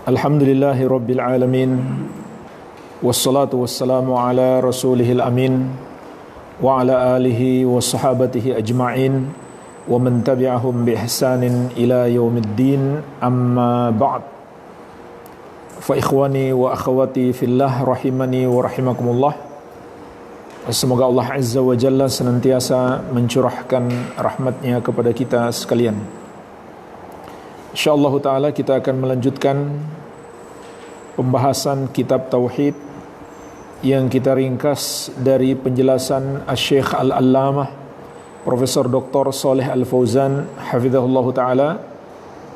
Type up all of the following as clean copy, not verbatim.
Alhamdulillahi Rabbil Alamin. Wassalatu wassalamu ala rasulihil amin wa ala alihi wa sahabatihi ajma'in wa man tabi'ahum bi ihsanin ila yaumiddin, amma ba'd. Fa ikhwani wa akhwati fillah rahimani wa rahimakumullah. Semoga Allah Azza wa Jalla senantiasa mencurahkan rahmatnya kepada kita sekalian. InsyaAllah ta'ala kita akan melanjutkan pembahasan kitab Tauhid yang kita ringkas dari penjelasan Asy-Syaikh Al-Allamah Profesor Dr. Shalih Al-Fauzan hafizahullah ta'ala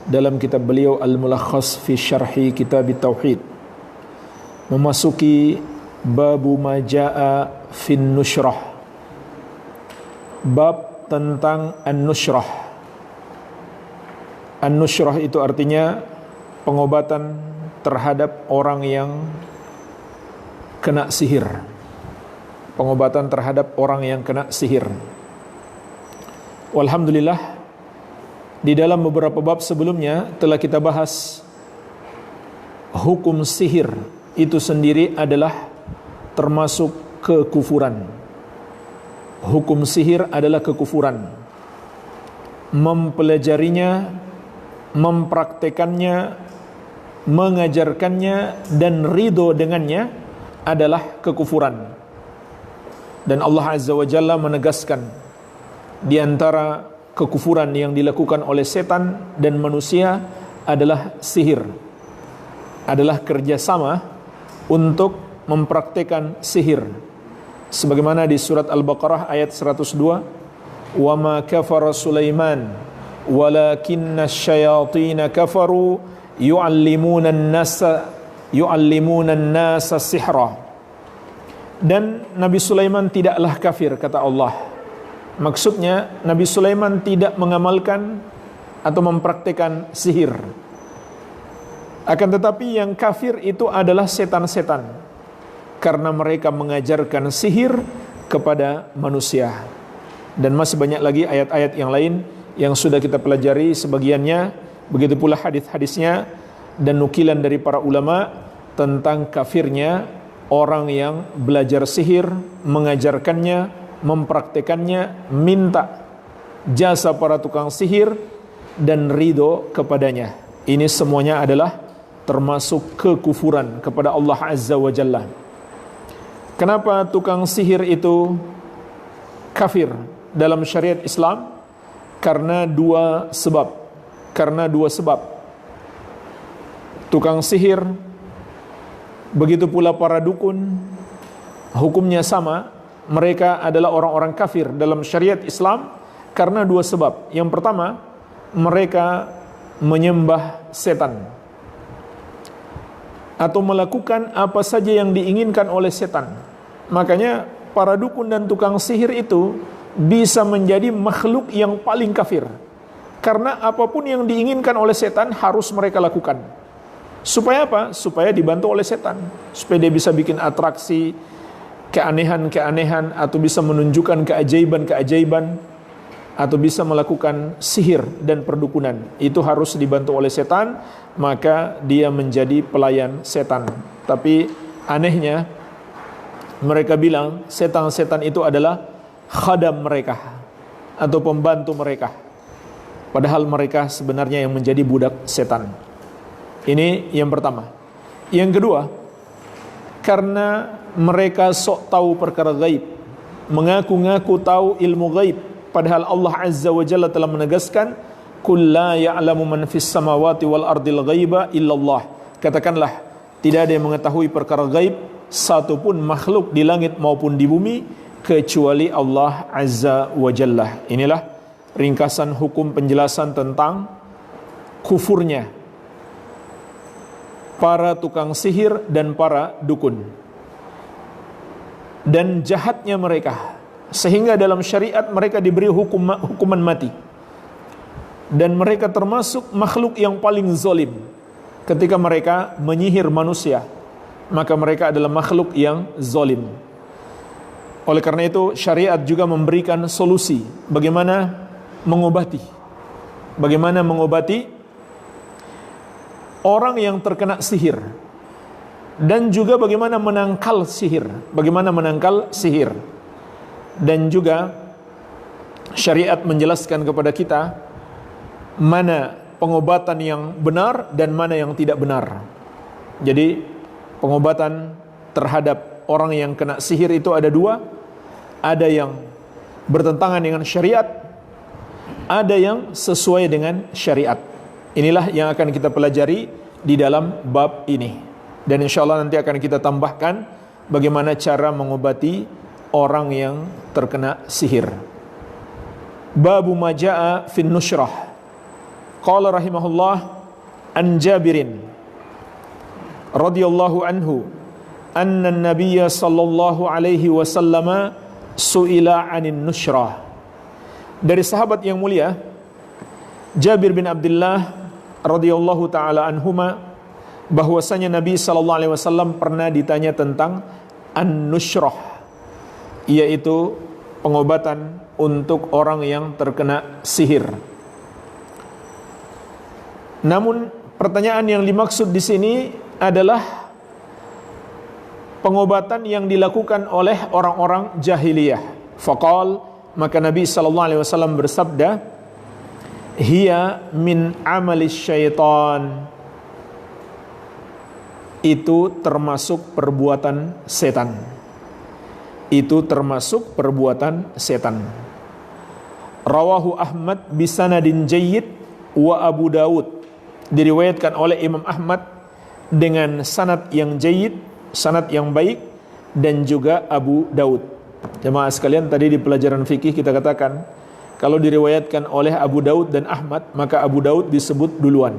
dalam kitab beliau Al-Mulakhas fi Syarhi Kitab Tauhid, memasuki babu ma jaa fin nushrah, bab tentang an-nushrah. An-nushrah itu artinya pengobatan terhadap orang yang kena sihir. Pengobatan terhadap orang yang kena sihir. Walhamdulillah, di dalam beberapa bab sebelumnya telah kita bahas hukum sihir itu sendiri adalah termasuk kekufuran. Hukum sihir adalah kekufuran. Mempelajarinya, mempraktekannya, mengajarkannya dan ridho dengannya adalah kekufuran. Dan Allah Azza wa Jalla menegaskan di antara kekufuran yang dilakukan oleh setan dan manusia adalah sihir, adalah kerjasama untuk mempraktekan sihir. Sebagaimana di surat Al-Baqarah ayat 102, "Wa ma kafara Sulaiman walakinna asyayatina kafaru yu'allimuna an-nasa sihra." Dan Nabi Sulaiman tidaklah kafir, kata Allah. Maksudnya Nabi Sulaiman tidak mengamalkan atau mempraktikkan sihir. Akan tetapi yang kafir itu adalah setan-setan, karena mereka mengajarkan sihir kepada manusia. Dan masih banyak lagi ayat-ayat yang lain yang sudah kita pelajari sebagiannya, begitu pula hadis-hadisnya dan nukilan dari para ulama tentang kafirnya orang yang belajar sihir, mengajarkannya, mempraktekannya, minta jasa para tukang sihir dan ridho kepadanya. Ini semuanya adalah termasuk kekufuran kepada Allah Azza wa Jalla. Kenapa tukang sihir itu kafir dalam syariat Islam? Karena dua sebab. Tukang sihir, begitu pula para dukun, hukumnya sama. Mereka adalah orang-orang kafir dalam syariat Islam karena dua sebab. Yang pertama, mereka menyembah setan atau melakukan apa saja yang diinginkan oleh setan. Makanya para dukun dan tukang sihir itu bisa menjadi makhluk yang paling kafir, karena apapun yang diinginkan oleh setan harus mereka lakukan. Supaya apa? Supaya dibantu oleh setan, supaya dia bisa bikin atraksi, keanehan-keanehan, atau bisa menunjukkan keajaiban-keajaiban, atau bisa melakukan sihir dan perdukunan. Itu harus dibantu oleh setan, maka dia menjadi pelayan setan. Tapi anehnya mereka bilang setan-setan itu adalah khadam mereka atau pembantu mereka, padahal mereka sebenarnya yang menjadi budak setan. Ini yang pertama. Yang kedua, karena mereka sok tahu perkara gaib, mengaku-ngaku tahu ilmu gaib, padahal Allah Azza wa Jalla telah menegaskan, "Qul la ya'lamu man fis samawati wal ardil ghaiba illallah." Katakanlah, tidak ada yang mengetahui perkara gaib satupun makhluk di langit maupun di bumi kecuali Allah Azza wa Jalla. Inilah ringkasan hukum penjelasan tentang kufurnya para tukang sihir dan para dukun, dan jahatnya mereka, sehingga dalam syariat mereka diberi hukuman mati. Dan mereka termasuk makhluk yang paling zalim. Ketika mereka menyihir manusia, maka mereka adalah makhluk yang zalim. Oleh karena itu syariat juga memberikan solusi bagaimana mengobati orang yang terkena sihir, dan juga bagaimana menangkal sihir, dan juga syariat menjelaskan kepada kita mana pengobatan yang benar dan mana yang tidak benar. Jadi pengobatan terhadap orang yang kena sihir itu ada dua, ada yang bertentangan dengan syariat, ada yang sesuai dengan syariat. Inilah yang akan kita pelajari di dalam bab ini, dan insyaallah nanti akan kita tambahkan bagaimana cara mengobati orang yang terkena sihir. Babu majaa fin nushrah. Qala rahimahullah an Jabirin radhiyallahu anhu anna an-nabiy sallallahu alaihi wasallam su'ila 'anin nushrah. Dari sahabat yang mulia Jabir bin Abdullah radhiyallahu taala anhuma, bahwasanya Nabi sallallahu alaihi wasallam pernah ditanya tentang an-nushrah, yaitu pengobatan untuk orang yang terkena sihir. Namun pertanyaan yang dimaksud di sini adalah pengobatan yang dilakukan oleh orang-orang jahiliyah. Faqal, maka Nabi sallallahu alaihi wasallam bersabda, hiya min amalis syaitan, itu termasuk perbuatan setan. Itu termasuk perbuatan setan. Rawahu Ahmad bisanadin jayyid wa Abu Dawud, diriwayatkan oleh Imam Ahmad dengan sanad yang jayyid, sanad yang baik, dan juga Abu Daud. Jemaah sekalian, tadi di pelajaran fikih kita katakan kalau diriwayatkan oleh Abu Daud dan Ahmad, maka Abu Daud disebut duluan.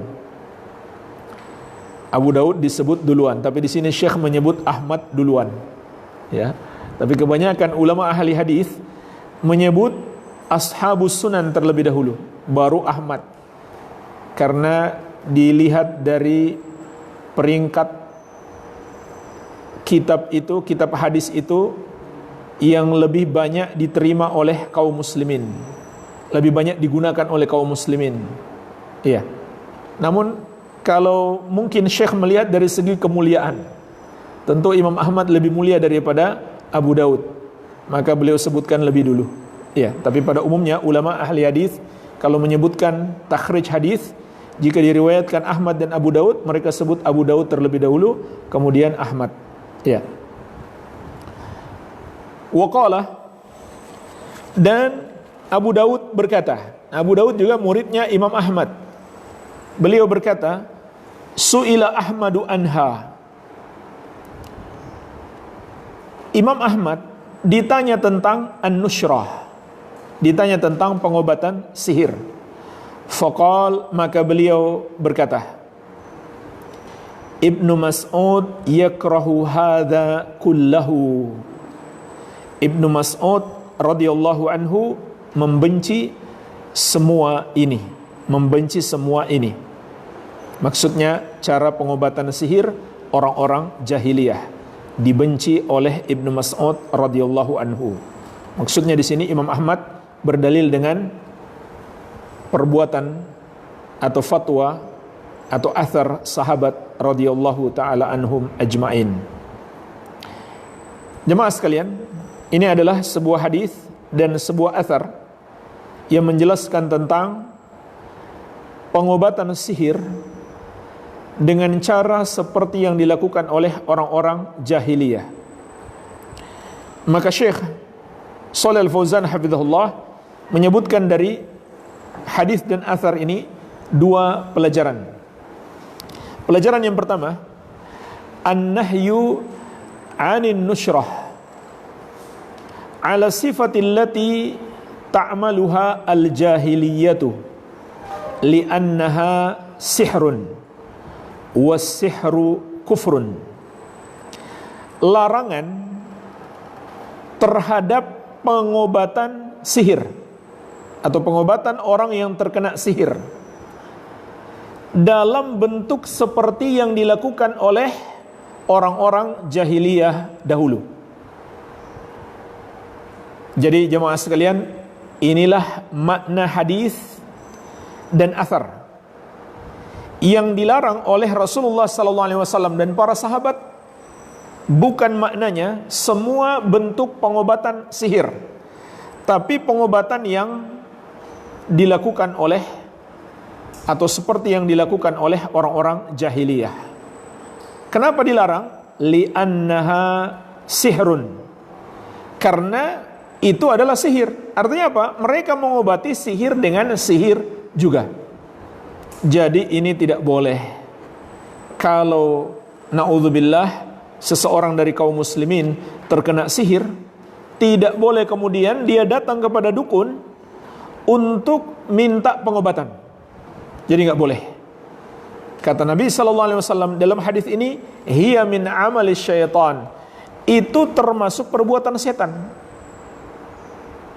Abu Daud disebut duluan, tapi di sini Syekh menyebut Ahmad duluan. Ya. Tapi kebanyakan ulama ahli hadis menyebut ashabus sunan terlebih dahulu, baru Ahmad. Karena dilihat dari peringkat kitab itu, kitab hadis itu yang lebih banyak diterima oleh kaum muslimin, lebih banyak digunakan oleh kaum muslimin. Iya. Namun kalau mungkin Syekh melihat dari segi kemuliaan, tentu Imam Ahmad lebih mulia daripada Abu Daud, maka beliau sebutkan lebih dulu. Iya, tapi pada umumnya ulama ahli hadis kalau menyebutkan takhrij hadis, jika diriwayatkan Ahmad dan Abu Daud, mereka sebut Abu Daud terlebih dahulu, kemudian Ahmad. Ya. Waqala, dan Abu Daud berkata, Abu Daud juga muridnya Imam Ahmad. Beliau berkata, su'ila Ahmadu anha. Imam Ahmad ditanya tentang an-nushrah, ditanya tentang pengobatan sihir. Faqal, maka beliau berkata, Ibnu Mas'ud yakrahu hadza kullahu. Ibnu Mas'ud radhiyallahu anhu membenci semua ini, membenci semua ini. Maksudnya cara pengobatan sihir orang-orang jahiliyah dibenci oleh Ibnu Mas'ud radhiyallahu anhu. Maksudnya di sini Imam Ahmad berdalil dengan perbuatan atau fatwa atau athar sahabat radhiyallahu taala anhum ajmain. Jemaah sekalian, ini adalah sebuah hadis dan sebuah athar yang menjelaskan tentang pengobatan sihir dengan cara seperti yang dilakukan oleh orang-orang jahiliyah. Maka Syekh Shalih Al-Fauzan hafizahullah menyebutkan dari hadis dan athar ini dua pelajaran. Pelajaran yang pertama, an-nahyu 'anin nushrah ala sifatil lati ta'maluha al-jahiliyatu li'annaha sihrun was-sihru kufrun. Larangan terhadap pengobatan sihir atau pengobatan orang yang terkena sihir dalam bentuk seperti yang dilakukan oleh orang-orang jahiliyah dahulu. Jadi jemaah sekalian, inilah makna hadis dan athar Yang dilarang oleh Rasulullah SAW dan para sahabat bukan maknanya semua bentuk pengobatan sihir, tapi pengobatan yang dilakukan oleh atau seperti yang dilakukan oleh orang-orang jahiliyah. Kenapa dilarang? Li'annaha sihrun. Karena itu adalah sihir. Artinya apa? Mereka mengobati sihir dengan sihir juga. Jadi ini tidak boleh. Kalau na'udzubillah seseorang dari kaum muslimin terkena sihir, tidak boleh kemudian dia datang kepada dukun untuk minta pengobatan. Jadi nggak boleh. Kata Nabi SAW dalam hadis ini, hiya min amali syaitan. Itu termasuk perbuatan setan.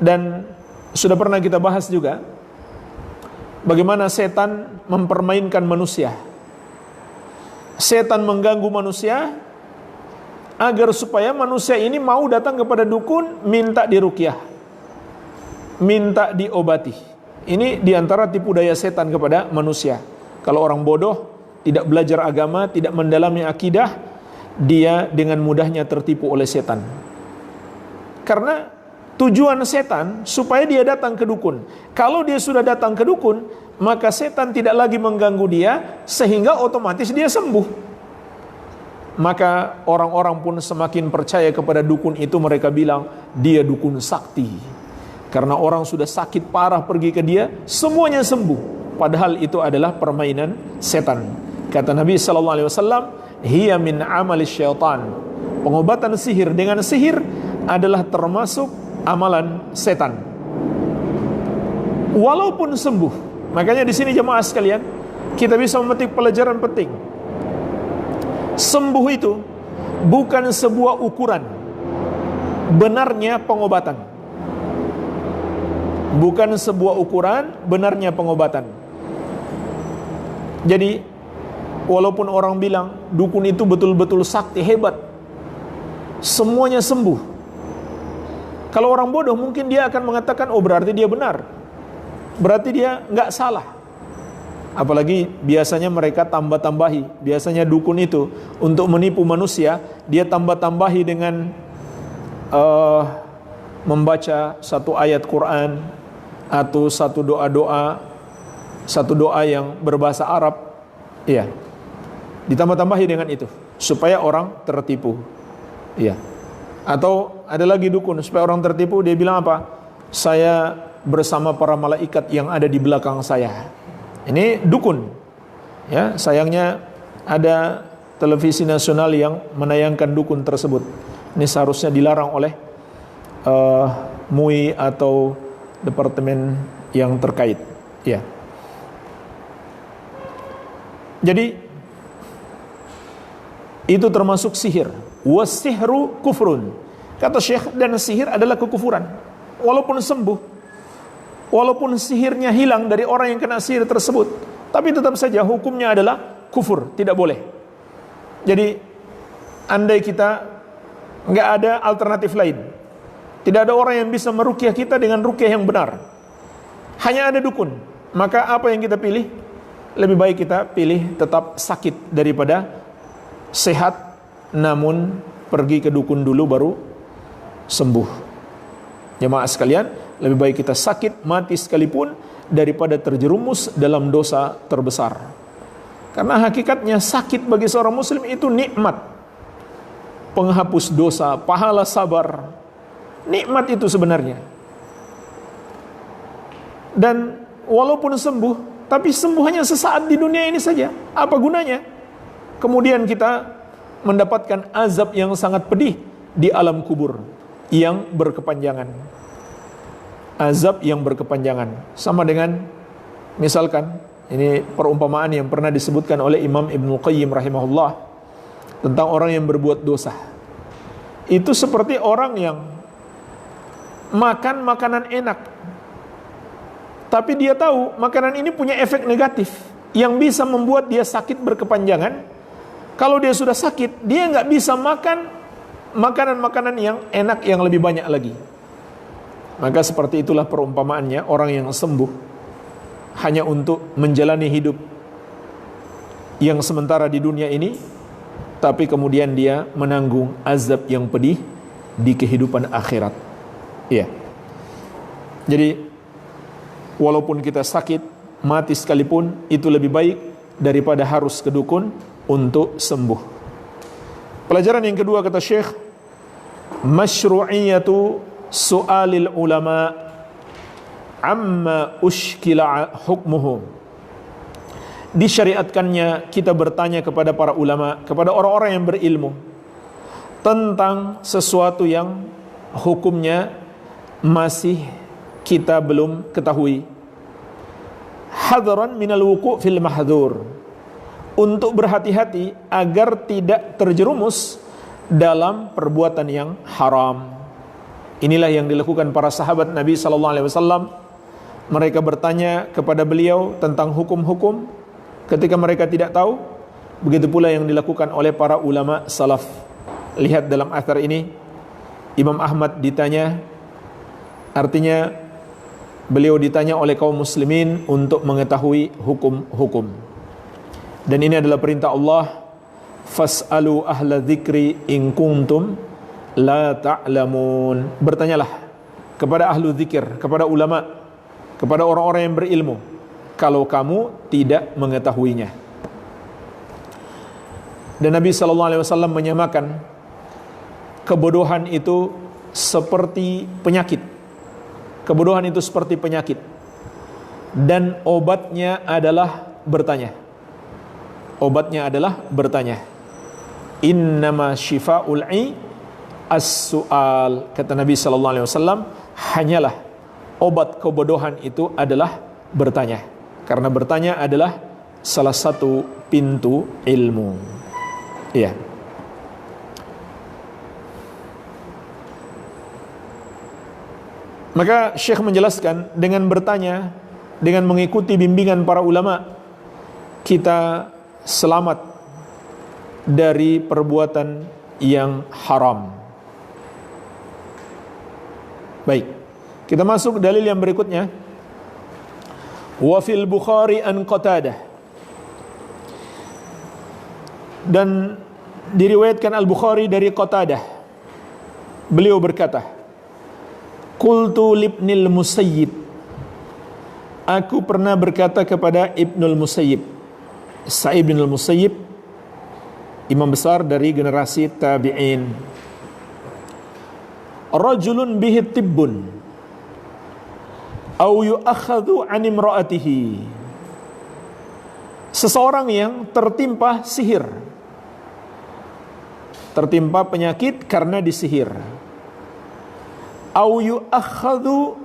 Dan sudah pernah kita bahas juga bagaimana setan mempermainkan manusia. Setan mengganggu manusia agar supaya manusia ini mau datang kepada dukun minta diruqyah, minta diobati. Ini diantara tipu daya setan kepada manusia. Kalau orang bodoh, tidak belajar agama, tidak mendalami akidah, dia dengan mudahnya tertipu oleh setan. Karena tujuan setan supaya dia datang ke dukun. Kalau dia sudah datang ke dukun, maka setan tidak lagi mengganggu dia, sehingga otomatis dia sembuh. Maka orang-orang pun semakin percaya kepada dukun itu. Mereka bilang dia dukun sakti, karena orang sudah sakit parah pergi ke dia, semuanya sembuh. Padahal itu adalah permainan setan. Kata Nabi SAW, hiya min amali syaitan. Pengobatan sihir dengan sihir adalah termasuk amalan setan. Walaupun sembuh. Makanya di sini jemaah sekalian, kita bisa memetik pelajaran penting. Sembuh itu bukan sebuah ukuran benarnya pengobatan. Bukan sebuah ukuran benarnya pengobatan. Jadi walaupun orang bilang dukun itu betul-betul sakti, hebat, semuanya sembuh, kalau orang bodoh mungkin dia akan mengatakan, oh berarti dia benar, berarti dia nggak salah. Apalagi biasanya mereka tambah-tambahi. Biasanya dukun itu untuk menipu manusia, dia tambah-tambahi dengan membaca satu ayat Quran atau satu doa yang berbahasa Arab. Iya, ditambah-tambahi dengan itu supaya orang tertipu. Iya. Atau ada lagi dukun supaya orang tertipu, dia bilang apa? Saya bersama para malaikat yang ada di belakang saya. Ini dukun. Ya, sayangnya ada televisi nasional yang menayangkan dukun tersebut. Ini seharusnya dilarang oleh MUI atau departemen yang terkait. Ya. Jadi itu termasuk sihir. Wasihru kufrun. Kata Syekh, dan sihir adalah kekufuran. Walaupun sembuh, walaupun sihirnya hilang dari orang yang kena sihir tersebut, tapi tetap saja hukumnya adalah kufur, tidak boleh. Jadi andai kita nggak ada alternatif lain, tidak ada orang yang bisa meruqyah kita dengan ruqyah yang benar, hanya ada dukun, maka apa yang kita pilih? Lebih baik kita pilih tetap sakit daripada sehat namun pergi ke dukun dulu baru sembuh. Jemaah sekalian, lebih baik kita sakit mati sekalipun daripada terjerumus dalam dosa terbesar. Karena hakikatnya sakit bagi seorang muslim itu nikmat, penghapus dosa, pahala sabar, nikmat itu sebenarnya. Dan walaupun sembuh, tapi sembuh hanya sesaat di dunia ini saja. Apa gunanya? Kemudian kita mendapatkan azab yang sangat pedih di alam kubur yang berkepanjangan. Azab yang berkepanjangan. Sama dengan misalkan, ini perumpamaan yang pernah disebutkan oleh Imam Ibnu Qayyim rahimahullah tentang orang yang berbuat dosa. Itu seperti orang yang makan makanan enak, tapi dia tahu makanan ini punya efek negatif yang bisa membuat dia sakit berkepanjangan. Kalau dia sudah sakit, dia nggak bisa makan makanan-makanan yang enak yang lebih banyak lagi. Maka seperti itulah perumpamaannya orang yang sembuh hanya untuk menjalani hidup yang sementara di dunia ini, tapi kemudian dia menanggung azab yang pedih di kehidupan akhirat. Iya. Jadi walaupun kita sakit, mati sekalipun, itu lebih baik daripada harus ke dukun untuk sembuh. Pelajaran yang kedua kata Syekh, masyru'iyatu su'alil ulama amma ushkila hukmuhu. Disyariatkannya kita bertanya kepada para ulama, kepada orang-orang yang berilmu tentang sesuatu yang hukumnya masih kita belum ketahui. Hadharan minal wuqu' fil mahdhur, untuk berhati-hati agar tidak terjerumus dalam perbuatan yang haram. Inilah yang dilakukan para sahabat Nabi sallallahu alaihi wasallam. Mereka bertanya kepada beliau tentang hukum-hukum ketika mereka tidak tahu. Begitu pula yang dilakukan oleh para ulama salaf. Lihat dalam athar ini, Imam Ahmad ditanya, artinya beliau ditanya oleh kaum muslimin untuk mengetahui hukum-hukum. Dan ini adalah perintah Allah, fas'alu ahla dzikri in kuntum la ta'lamun. Bertanyalah kepada ahlu dzikir, kepada ulama, kepada orang-orang yang berilmu, kalau kamu tidak mengetahuinya. Dan Nabi SAW menyamakan kebodohan itu seperti penyakit. Kebodohan itu seperti penyakit, dan obatnya adalah bertanya. Obatnya adalah bertanya. Innama syifa'ul as-su'al, kata Nabi SAW, hanyalah obat kebodohan itu adalah bertanya. Karena bertanya adalah salah satu pintu ilmu. Iya. Maka Syekh menjelaskan, dengan bertanya, dengan mengikuti bimbingan para ulama, kita selamat dari perbuatan yang haram. Baik, kita masuk dalil yang berikutnya. Wa fil Bukhari an Qatadah, dan diriwayatkan Al-Bukhari dari Qatadah, beliau berkata, qultu libnil Musayyib, aku pernah berkata kepada Ibnul Musayyib, Sa'id bin al-Musayyib, imam besar dari generasi tabi'in, rajulun bihi tibbun au yu'akhadhu an imra'atihi, seseorang yang tertimpa sihir, tertimpa penyakit karena disihir, au yu'akhadhu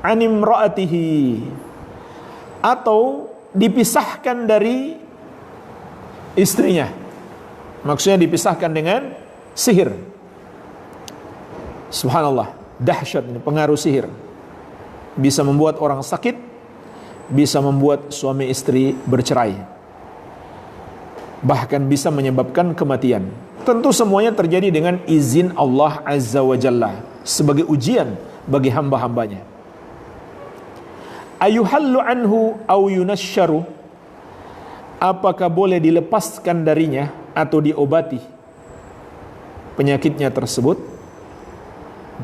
an imra'atihi, atau dipisahkan dari istrinya. Maksudnya dipisahkan dengan sihir. Subhanallah, dahsyat ini pengaruh sihir. Bisa membuat orang sakit, bisa membuat suami istri bercerai, bahkan bisa menyebabkan kematian. Tentu semuanya terjadi dengan izin Allah Azza wa Jalla, sebagai ujian bagi hamba-hambanya. Ayuhallu anhu au yunasyaru, apakah boleh dilepaskan darinya atau diobati penyakitnya tersebut,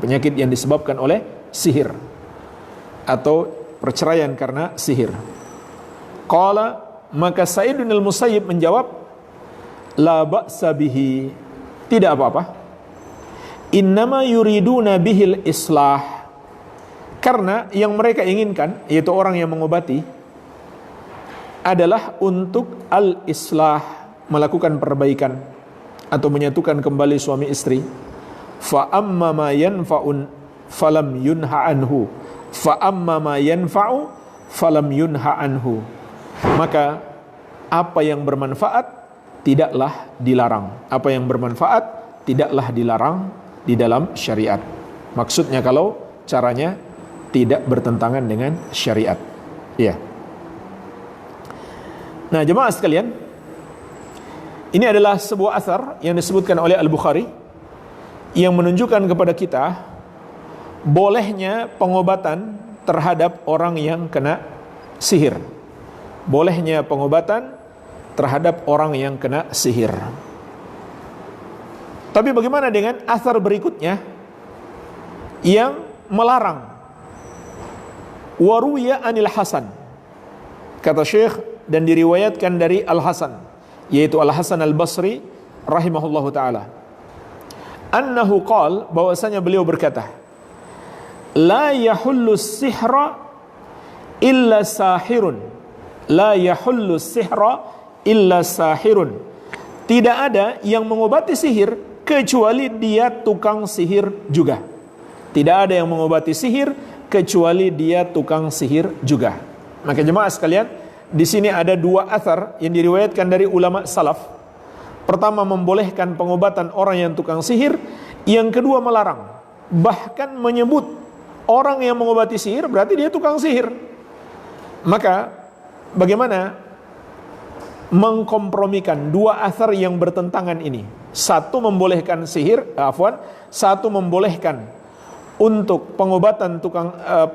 penyakit yang disebabkan oleh sihir atau perceraian karena sihir. Qala, maka Sa'id bin al-Musayyib menjawab, la ba'sa bihi, tidak apa-apa. Innama yuriduna bihil islah, karena yang mereka inginkan, yaitu orang yang mengobati, adalah untuk al-islah, melakukan perbaikan atau menyatukan kembali suami istri. Fa amma ma yanfa'un falam yunha anhu, fa amma ma yanfa'u falam yunha anhu, maka apa yang bermanfaat tidaklah dilarang. Apa yang bermanfaat tidaklah dilarang di dalam syariat. Maksudnya kalau caranya tidak bertentangan dengan syariat. Iya. Nah, jemaah sekalian, ini adalah sebuah asar yang disebutkan oleh Al-Bukhari yang menunjukkan kepada kita bolehnya pengobatan terhadap orang yang kena sihir. Bolehnya pengobatan terhadap orang yang kena sihir. Tapi bagaimana dengan athar berikutnya yang melarang? Waruya anil Hasan, kata Syekh, dan diriwayatkan dari Al-Hasan, yaitu Al-Hasan Al-Basri rahimahullahu ta'ala, annahu qal, bahwasanya beliau berkata, la yahullu sihra illa sahirun, la yahullu sihra illa sahirun, tidak ada yang mengobati sihir kecuali dia tukang sihir juga. Tidak ada yang mengobati sihir kecuali dia tukang sihir juga. Maka jemaah sekalian, di sini ada dua athar yang diriwayatkan dari ulama salaf. Pertama, membolehkan pengobatan orang yang tukang sihir. Yang kedua, melarang, bahkan menyebut orang yang mengobati sihir berarti dia tukang sihir. Maka bagaimana mengkompromikan dua athar yang bertentangan ini? Satu membolehkan sihir, satu membolehkan untuk pengobatan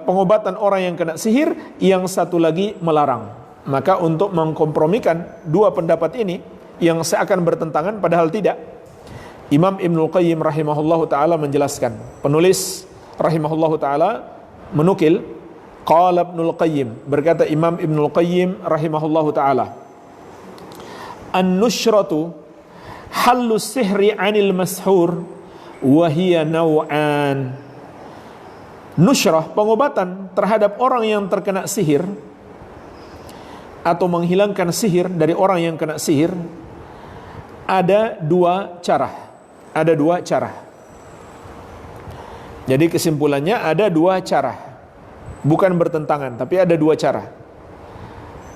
pengobatan orang yang kena sihir, yang satu lagi melarang. Maka untuk mengkompromikan dua pendapat ini yang seakan bertentangan padahal tidak, Imam Ibnul Qayyim rahimahullahu taala menjelaskan. Penulis rahimahullahu taala menukil, qala Ibnul Qayyim, berkata Imam Ibnul Qayyim rahimahullahu taala, an-nushratu hallu sihri anil mashur wahiyya naw'an. Nushrah, pengobatan terhadap orang yang terkena sihir atau menghilangkan sihir dari orang yang kena sihir, ada dua cara. Ada dua cara. Jadi kesimpulannya ada dua cara, bukan bertentangan, tapi ada dua cara.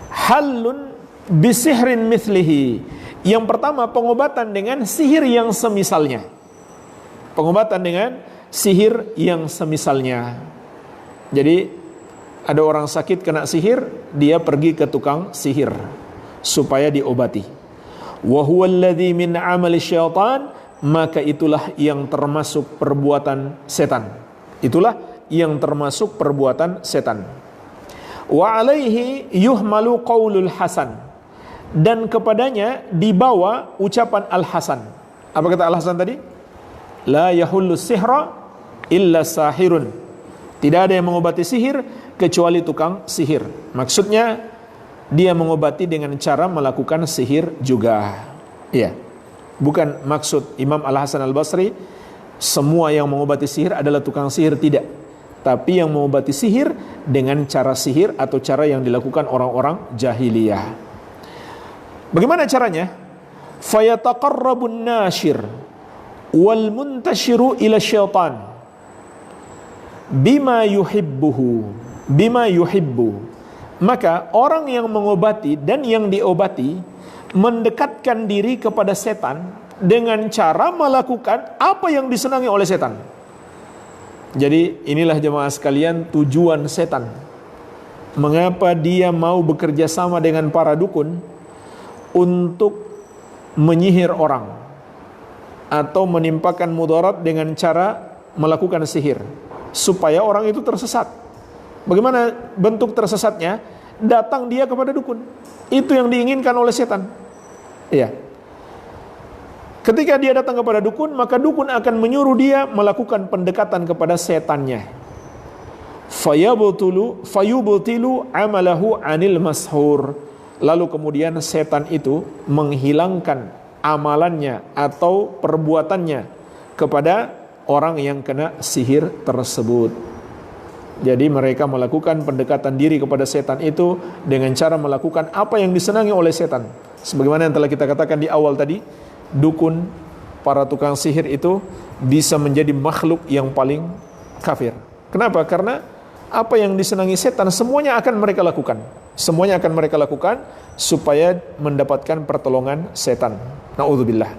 Hallun bisihrin mithlihi, yang pertama pengobatan dengan sihir yang semisalnya. Pengobatan dengan sihir yang semisalnya. Jadi ada orang sakit kena sihir, dia pergi ke tukang sihir supaya diobati. Wa huwa alladhi min amali syaitan, maka itulah yang termasuk perbuatan setan. Itulah yang termasuk perbuatan setan. Wa alaihi yuhmalu qaulul Hasan, dan kepadanya dibawa ucapan Al-Hasan. Apa kata Al-Hasan tadi? La yahullu sihra illa sahirun, tidak ada yang mengobati sihir kecuali tukang sihir. Maksudnya dia mengobati dengan cara melakukan sihir juga. Iya. Bukan maksud Imam Al-Hasan Al-Basri semua yang mengobati sihir adalah tukang sihir, tidak. Tapi yang mengobati sihir dengan cara sihir atau cara yang dilakukan orang-orang jahiliyah. Bagaimana caranya? Fayataqarrabun nashir wal muntashiru ila syaitan bima yuhibbuhu, bima yuhibbu. Maka orang yang mengobati dan yang diobati mendekatkan diri kepada setan dengan cara melakukan apa yang disenangi oleh setan. Jadi inilah jemaah sekalian tujuan setan. Mengapa dia mau bekerja sama dengan para dukun untuk menyihir orang atau menimpakan mudarat dengan cara melakukan sihir supaya orang itu tersesat. Bagaimana bentuk tersesatnya? Datang dia kepada dukun. Itu yang diinginkan oleh setan. Iya. Ketika dia datang kepada dukun, maka dukun akan menyuruh dia melakukan pendekatan kepada setannya. Fayubtilu amalahu anil mashur. Lalu kemudian setan itu menghilangkan amalannya atau perbuatannya kepada orang yang kena sihir tersebut. Jadi mereka melakukan pendekatan diri kepada setan itu dengan cara melakukan apa yang disenangi oleh setan. Sebagaimana yang telah kita katakan di awal tadi, dukun, para tukang sihir itu bisa menjadi makhluk yang paling kafir. Kenapa? Karena apa yang disenangi setan semuanya akan mereka lakukan. Semuanya akan mereka lakukan supaya mendapatkan pertolongan setan. Na'udzubillah.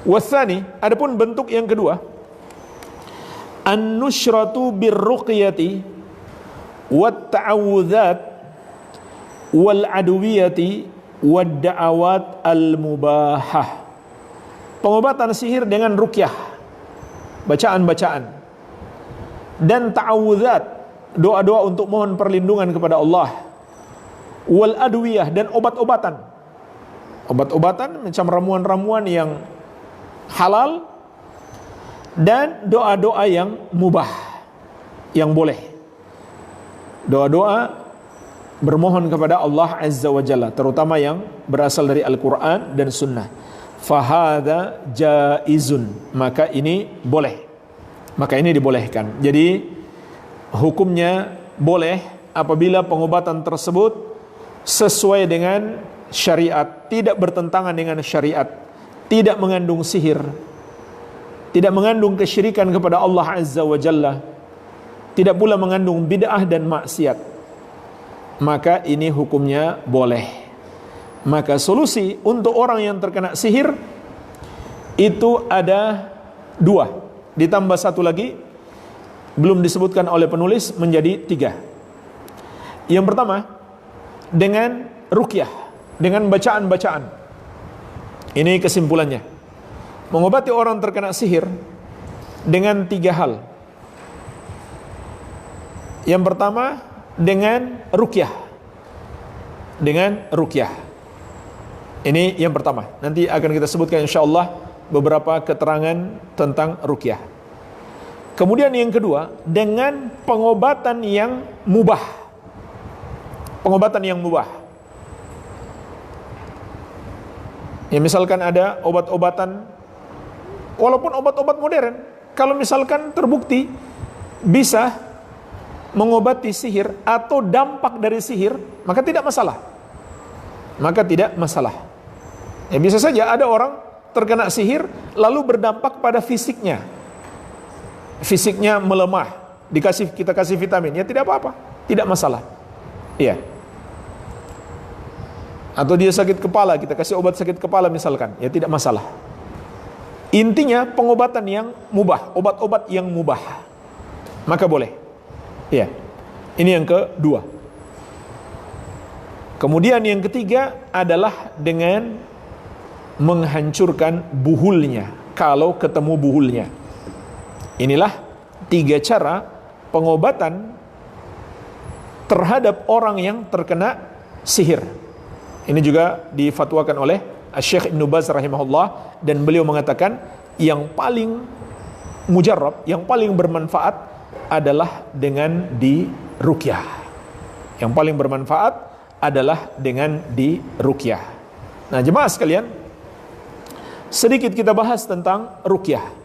Wathani, adapun bentuk yang kedua, an-nushratu birruqyati wat ta'awudzat wal adwiyati wad da'awat al-mubahah. Pengobatan sihir dengan ruqyah, bacaan-bacaan, dan ta'awudzat, doa-doa untuk mohon perlindungan kepada Allah, wal adwiyah, dan obat-obatan. Obat-obatan macam ramuan-ramuan yang halal dan doa-doa yang mubah, yang boleh. Doa-doa bermohon kepada Allah Azza wa Jalla, terutama yang berasal dari Al-Quran dan Sunnah. Fahada jaizun, maka ini boleh, maka ini dibolehkan. Jadi hukumnya boleh apabila pengobatan tersebut sesuai dengan syariat, tidak bertentangan dengan syariat, tidak mengandung sihir, tidak mengandung kesyirikan kepada Allah Azza wa Jalla, tidak pula mengandung bid'ah dan maksiat, maka ini hukumnya boleh. Maka solusi untuk orang yang terkena sihir itu ada dua, ditambah satu lagi belum disebutkan oleh penulis, menjadi tiga. Yang pertama, dengan ruqyah, dengan bacaan-bacaan. Ini kesimpulannya. Mengobati orang terkena sihir dengan tiga hal. Yang pertama, dengan ruqyah. Dengan ruqyah. Ini yang pertama. Nanti akan kita sebutkan insyaallah beberapa keterangan tentang ruqyah. Kemudian yang kedua, dengan pengobatan yang mubah. Pengobatan yang mubah. Ya, misalkan ada obat-obatan, walaupun obat-obat modern, kalau misalkan terbukti bisa mengobati sihir atau dampak dari sihir, maka tidak masalah. Maka tidak masalah. Ya, bisa saja ada orang terkena sihir lalu berdampak pada fisiknya. Fisiknya melemah, kita kasih vitamin, ya tidak apa-apa, tidak masalah. Iya. Atau dia sakit kepala, kita kasih obat sakit kepala misalkan, ya tidak masalah. Intinya pengobatan yang mubah, obat-obat yang mubah, maka boleh. Ya, ini yang kedua. Kemudian yang ketiga adalah dengan menghancurkan buhulnya, kalau ketemu buhulnya. Inilah tiga cara pengobatan terhadap orang yang terkena sihir. Ini juga difatwakan oleh Syekh Ibn Baz rahimahullah, dan beliau mengatakan yang paling mujarrab, yang paling bermanfaat adalah dengan diruqyah. Yang paling bermanfaat adalah dengan diruqyah. Nah, jemaah sekalian, sedikit kita bahas tentang ruqyah.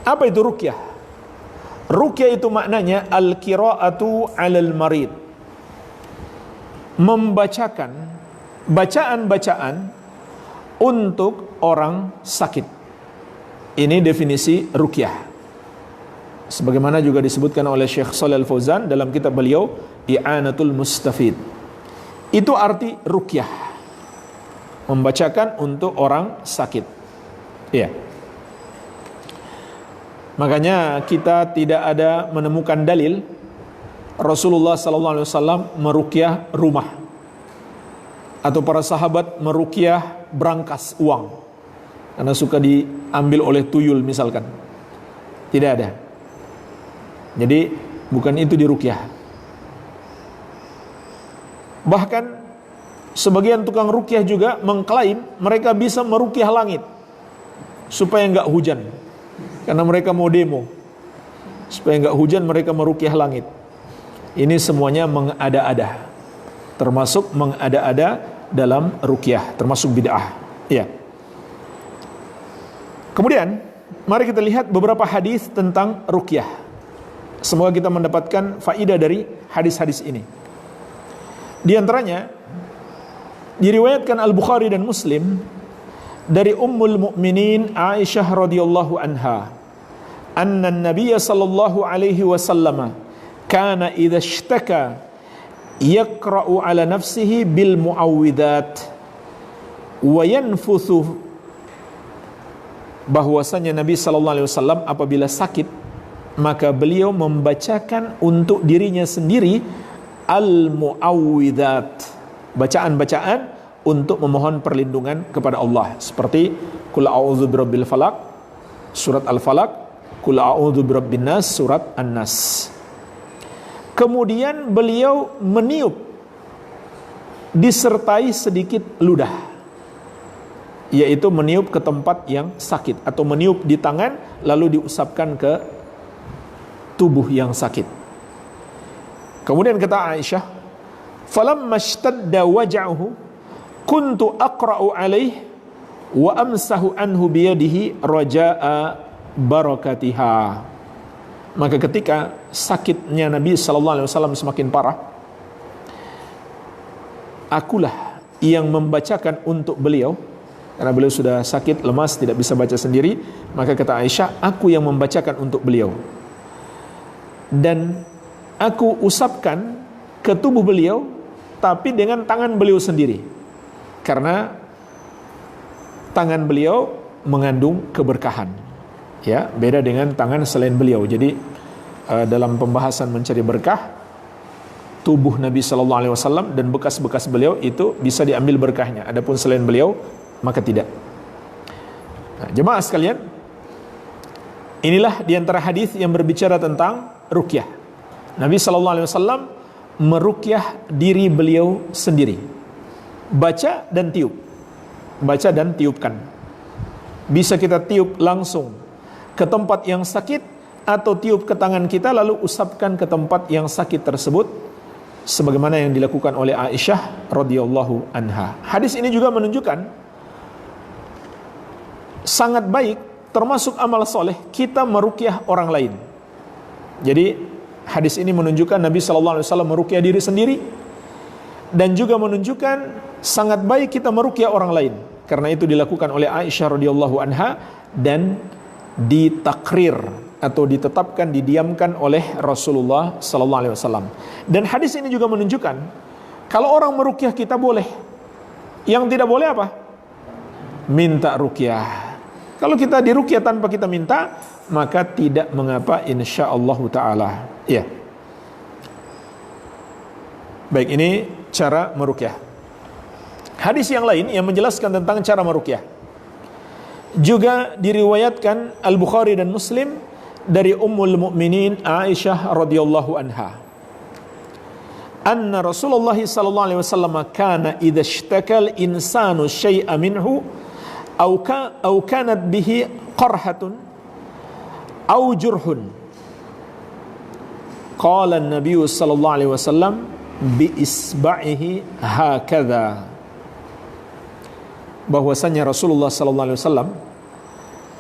Apa itu ruqyah? Ruqyah itu maknanya al-qira'atu 'alal marid. Membacakan bacaan-bacaan untuk orang sakit. Ini definisi ruqyah. Sebagaimana juga disebutkan oleh Syekh Shalih Al-Fauzan dalam kitab beliau I'anatul Mustafid. Itu arti ruqyah. Membacakan untuk orang sakit. Iya. Makanya kita tidak ada menemukan dalil Rasulullah sallallahu alaihi wasallam meruqyah rumah atau para sahabat meruqyah brankas uang karena suka diambil oleh tuyul misalkan. Tidak ada. Jadi bukan itu diruqyah. Bahkan sebagian tukang ruqyah juga mengklaim mereka bisa meruqyah langit supaya enggak hujan. Karena mereka mau demo supaya enggak hujan, mereka meruqyah langit. Ini semuanya mengada-ada, termasuk mengada-ada dalam ruqyah, termasuk bid'ah. Ya. Kemudian mari kita lihat beberapa hadis tentang ruqyah. Semoga kita mendapatkan faidah dari hadis-hadis ini. Di antaranya diriwayatkan Al-Bukhari dan Muslim dari Ummul Mukminin Aisyah radhiyallahu anha, anna an-nabiy sallallahu alaihi wasallam kana idza ishtaka yaqra'u ala nafsihi bil muawwidzat wa yanfuthu, bahwasanya Nabi sallallahu alaihi wasallam apabila sakit maka beliau membacakan untuk dirinya sendiri al-muawwidzat, bacaan-bacaan untuk memohon perlindungan kepada Allah, seperti Qul a'udzu birabbil falaq surat Al-Falaq, Qul a'udzu birabbin nas surat An-Nas. Kemudian beliau meniup disertai sedikit ludah, yaitu meniup ke tempat yang sakit, atau meniup di tangan lalu diusapkan ke tubuh yang sakit. Kemudian kata Aisyah, falamma ishtadda waj'uhu kuntu aqra'u alaihi wa amsahu anhu biyadihi raja'a barakatiha. Maka ketika sakitnya Nabi sallallahu alaihi wasallam semakin parah, akulah yang membacakan untuk beliau, karena beliau sudah sakit, lemas, tidak bisa baca sendiri. Maka kata Aisyah, aku yang membacakan untuk beliau, dan aku usapkan ke tubuh beliau, tapi dengan tangan beliau sendiri, karena tangan beliau mengandung keberkahan, ya, beda dengan tangan selain beliau. Jadi dalam pembahasan mencari berkah, tubuh Nabi sallallahu alaihi wasallam dan bekas-bekas beliau itu bisa diambil berkahnya. Adapun selain beliau maka tidak. Nah, jemaah sekalian, inilah diantara hadis yang berbicara tentang ruqyah. Nabi sallallahu alaihi wasallam meruqyah diri beliau sendiri. Baca dan tiup. Baca dan tiupkan. Bisa kita tiup langsung ke tempat yang sakit, atau tiup ke tangan kita lalu usapkan ke tempat yang sakit tersebut, sebagaimana yang dilakukan oleh Aisyah radhiyallahu anha. Hadis ini juga menunjukkan sangat baik, termasuk amal soleh, kita meruqyah orang lain. Jadi hadis ini menunjukkan Nabi sallallahu alaihi wasallam meruqyah diri sendiri, dan juga menunjukkan sangat baik kita meruqyah orang lain. Karena itu dilakukan oleh Aisyah radhiyallahu anha dan ditakrir atau ditetapkan, didiamkan oleh Rasulullah sallallahu alaihi wasallam. Dan hadis ini juga menunjukkan kalau orang meruqyah kita boleh. Yang tidak boleh apa? Minta ruqyah. Kalau kita diruqyah tanpa kita minta, maka tidak mengapa insyaallah taala. Ya. Baik, ini cara meruqyah. Hadis yang lain yang menjelaskan tentang cara meruqyah juga diriwayatkan Al-Bukhari dan Muslim dari Ummul Mukminin Aisyah radhiyallahu anha. Anna Rasulullah sallallahu alaihi wasallam kana idza ishtakal insanu syai'an minhu aw kanat bihi qarhatun aw jurhun qala an-nabiy sallallahu alaihi wasallam bi isba'ihi hakadha. Bahwasanya Rasulullah sallallahu alaihi wasallam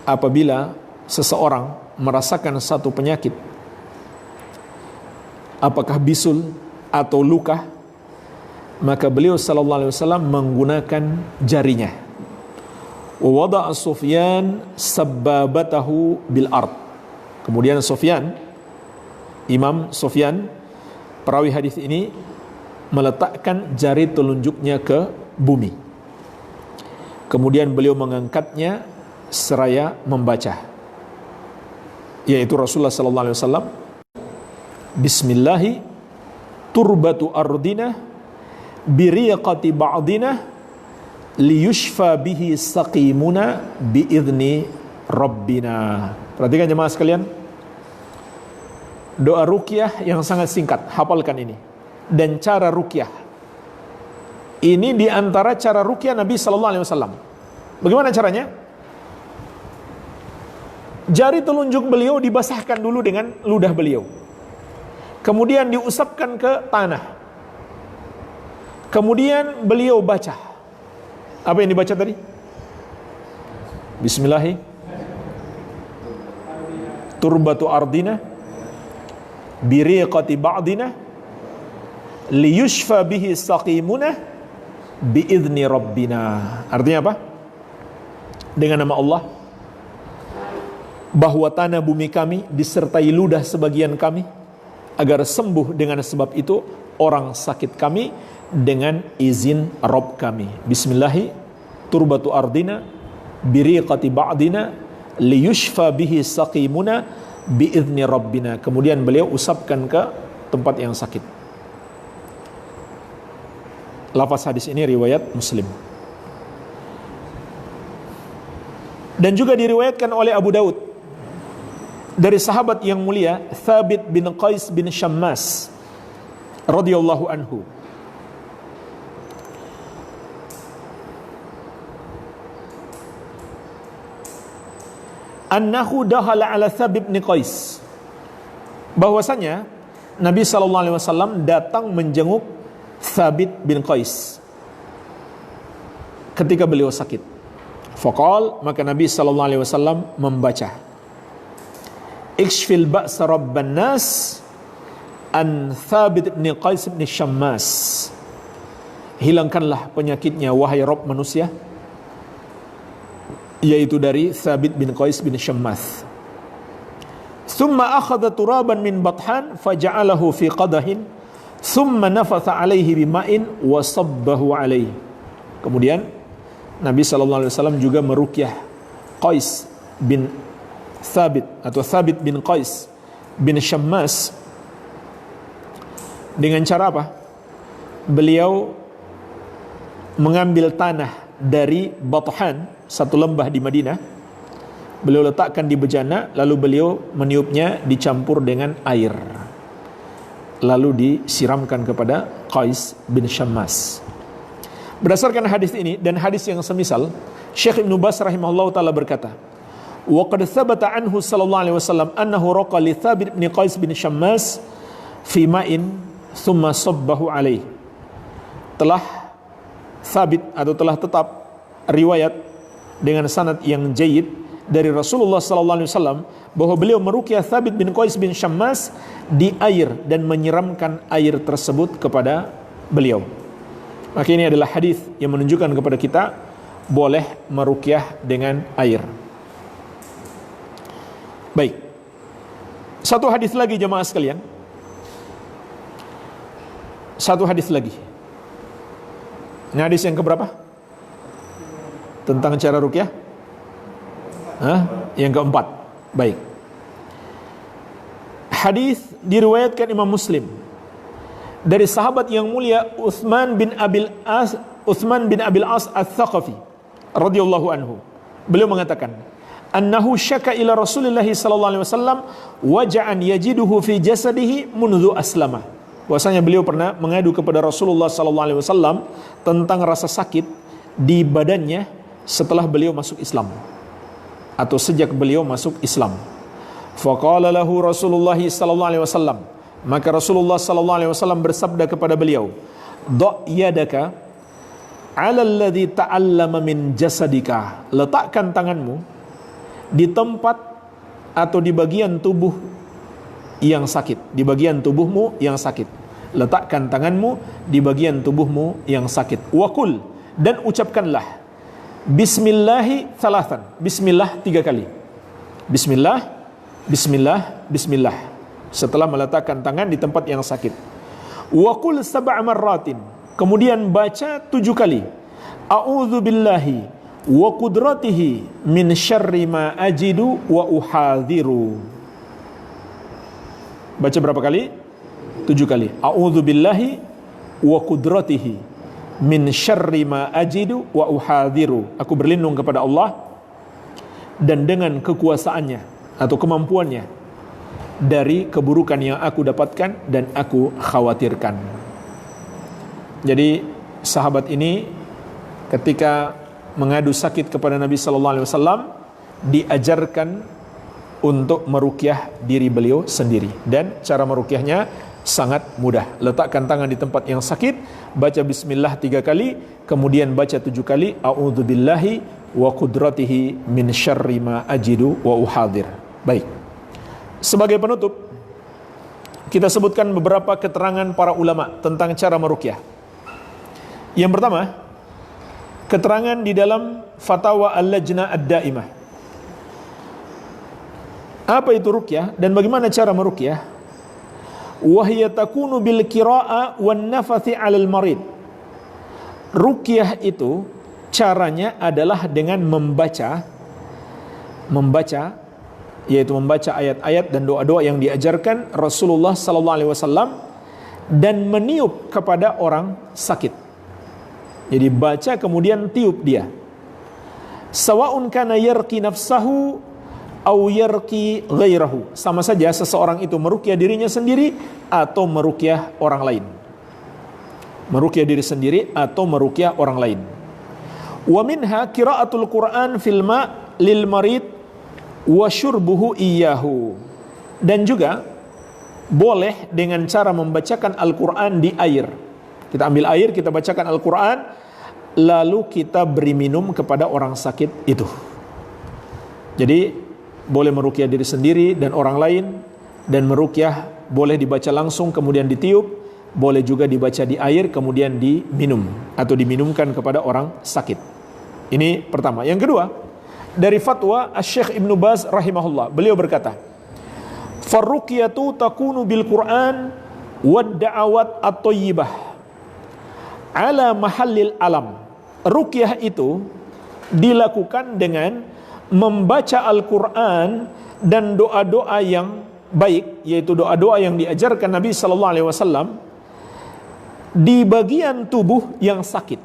apabila seseorang merasakan satu penyakit, apakah bisul atau luka, maka beliau sallallahu alaihi wasallam menggunakan jarinya. Wa wada'a Sufyan sabbabatahu bil ard. Kemudian Sufyan, Imam Sufyan, perawi hadis ini, meletakkan jari telunjuknya ke bumi. Kemudian beliau mengangkatnya seraya membaca, yaitu Rasulullah sallallahu alaihi wasallam, Bismillahi turbatu ardina biriqati ba'dina liyushfa bihi saqimuna biidzni rabbina. Perhatikan jemaah sekalian, doa ruqyah yang sangat singkat, hafalkan ini. Dan cara ruqyah ini di antara cara ruqyah Nabi sallallahu alaihi wasallam. Bagaimana caranya? Jari telunjuk beliau dibasahkan dulu dengan ludah beliau. Kemudian diusapkan ke tanah. Kemudian beliau baca. Apa yang dibaca tadi? Bismillahi turbatu ardina biriqati ba'dina liyushfa bihi saqimuna biidzni rabbina. Artinya apa? Dengan nama Allah, bahwa tanah bumi kami disertai ludah sebagian kami, agar sembuh dengan sebab itu orang sakit kami dengan izin Rabb kami. Bismillahi turbatu ardina biriqati ba'dina liyushfa bihi saqimuna biidzni rabbina. Kemudian beliau usapkan ke tempat yang sakit. Lafaz hadis ini riwayat Muslim. Dan juga diriwayatkan oleh Abu Daud dari sahabat yang mulia Thabit bin Qais bin Syammas radhiyallahu anhu. Annahu dahala ala Thabit bin Qais, bahwasanya Nabi SAW datang menjenguk Thabit bin Qais ketika beliau sakit. Faqal, maka Nabi SAW membaca, Ikshfil ba'sa rabban nas an Thabit bin Qais bin Syammas, hilangkanlah penyakitnya wahai Rabb manusia, yaitu dari Thabit bin Qais bin Syammas. Thumma akhadha turaban min bathan faja'alahu fi qadahin thumma nafatha alaihi bima'in wa sabbahu alaihi. Kemudian Nabi SAW juga meruqyah Qais bin Thabit atau Thabit bin Qais bin Syammas dengan cara apa? Beliau mengambil tanah dari Bathan, satu lembah di Madinah, beliau letakkan di bejana, lalu beliau meniupnya dicampur dengan air, lalu disiramkan kepada Qais bin Syammas. Berdasarkan hadis ini dan hadis yang semisal, Syekh Ibnu Baz rahimahullah taala berkata, wa qad thabata anhu sallallahu alaihi wasallam annahu raqa li Thabit bin Qais bin Syammas fi ma'in thumma sabbahu alaihi. Telah sabit atau telah tetap riwayat dengan sanad yang jayyid dari Rasulullah sallallahu alaihi wasallam bahwa beliau meruqyah Thabit bin Qais bin Syammas di air dan menyiramkan air tersebut kepada beliau. Maka ini adalah hadis yang menunjukkan kepada kita boleh meruqyah dengan air. Baik. Satu hadis lagi jemaah sekalian. Satu hadis lagi. Ini hadis yang keberapa? Tentang cara ruqyah? Yang keempat. Baik. Hadis diriwayatkan Imam Muslim dari sahabat yang mulia Utsman bin Abil As Ats-Tsaqafi radhiyallahu anhu. Beliau mengatakan, annahu syaka ila Rasulillah sallallahu alaihi wasallam waja'an yajiduhu fi jasadihi mundu aslama. Bahwasanya beliau pernah mengadu kepada Rasulullah sallallahu alaihi wasallam tentang rasa sakit di badannya setelah beliau masuk Islam atau sejak beliau masuk Islam. Faqala lahu Rasulullah sallallahu alaihi wasallam, maka Rasulullah sallallahu alaihi wasallam bersabda kepada beliau, "Dha' yadaka 'ala alladhi ta'allama min jasadika." Letakkan tanganmu di tempat atau di bagian tubuh yang sakit, di bagian tubuhmu yang sakit. Letakkan tanganmu di bagian tubuhmu yang sakit. Wa qul, dan ucapkanlah bismillahi thalathan. Bismillah 3 kali. Bismillah, bismillah, bismillah. Setelah meletakkan tangan di tempat yang sakit. Wa qul sab'a marratin. Kemudian baca 7 kali. A'udzu billahi wa qudratihi min syarri ma ajidu wa uhadhiru. Baca berapa kali? 7 kali. A'udzu billahi wa qudratihi min syarri ma ajidu wa uhadhiru. Aku berlindung kepada Allah dan dengan kekuasaannya atau kemampuannya dari keburukan yang aku dapatkan dan aku khawatirkan. Jadi sahabat ini ketika mengadu sakit kepada Nabi sallallahu alaihi wasallam diajarkan untuk meruqyah diri beliau sendiri, dan cara meruqyahnya sangat mudah. Letakkan tangan di tempat yang sakit, baca bismillah 3 kali, kemudian baca 7 kali a'udzu billahi wa qudratihi min syarri ma ajidu wa uhadhir. Baik. Sebagai penutup, kita sebutkan beberapa keterangan para ulama tentang cara meruqyah. Yang pertama, keterangan di dalam Fatwa Al-Lajnah Ad-Daimah. Apa itu ruqyah dan bagaimana cara meruqyah? Wahya takunu bil qira'a wan nafathi 'alal marid. Ruqyah itu caranya adalah dengan membaca, yaitu membaca ayat-ayat dan doa-doa yang diajarkan Rasulullah sallallahu alaihi wasallam dan meniup kepada orang sakit. Jadi baca kemudian tiup dia. Sawa'un kana yarqi nafsahu au yarqi ghairahu. Sama saja seseorang itu meruqyah dirinya sendiri atau meruqyah orang lain. meruqyah diri sendiri atau meruqyah orang lain. Wa minha qiraatul Qur'an fil ma' lil marid wa syurbuhu iyyahu. Dan juga boleh dengan cara membacakan Al-Qur'an di air. Kita ambil air, kita bacakan Al-Qur'an, lalu kita beri minum kepada orang sakit itu. Jadi boleh meruqyah diri sendiri dan orang lain, dan meruqyah boleh dibaca langsung kemudian ditiup, boleh juga dibaca di air kemudian diminum atau diminumkan kepada orang sakit. Ini pertama. Yang kedua, dari fatwa Asy-Syaikh Ibnu Baz rahimahullah, beliau berkata, "Farruqyatu takunu bil Qur'an wad da'awat at-thayyibah ala mahallil alam." Ruqyah itu dilakukan dengan membaca Al-Qur'an dan doa-doa yang baik, yaitu doa-doa yang diajarkan Nabi sallallahu alaihi wasallam di bagian tubuh yang sakit.